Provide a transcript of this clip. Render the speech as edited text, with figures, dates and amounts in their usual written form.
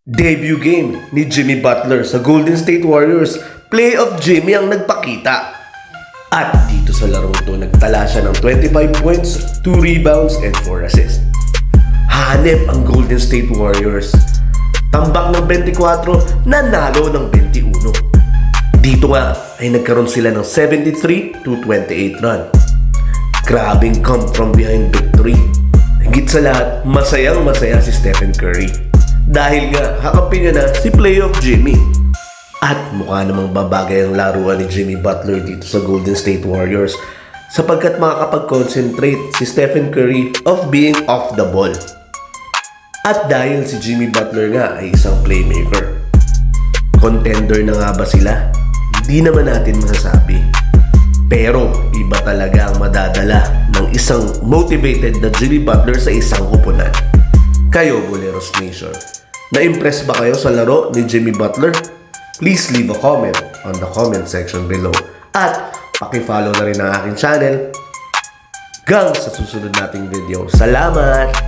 Debut game ni Jimmy Butler sa Golden State Warriors, Playoff Jimmy ang nagpakita. At dito sa larong to, nagtala siya ng 25 points, 2 rebounds, and 4 assists. Hanep ang Golden State Warriors. Tambak ng 24, nanalo ng 21. Dito nga ay nagkaroon sila ng 73-28 run. Grabing come from behind victory. Higit sa lahat, masayang masaya si Stephen Curry. Dahil nga, hakapin niya na si Playoff Jimmy. At mukha namang babagay ang laruan ni Jimmy Butler dito sa Golden State Warriors sapagkat makakapag-concentrate si Stephen Curry of being off the ball. At dahil si Jimmy Butler nga ay isang playmaker, contender na nga ba sila? Hindi naman natin masasabi. Pero iba talaga ang madadala ng isang motivated na Jimmy Butler sa isang kupunan. Kayo, Boleros Nation, na-impress ba kayo sa laro ni Jimmy Butler? Please leave a comment on the comment section below. At paki-follow na rin ang aking channel. Hanggang sa susunod nating video. Salamat!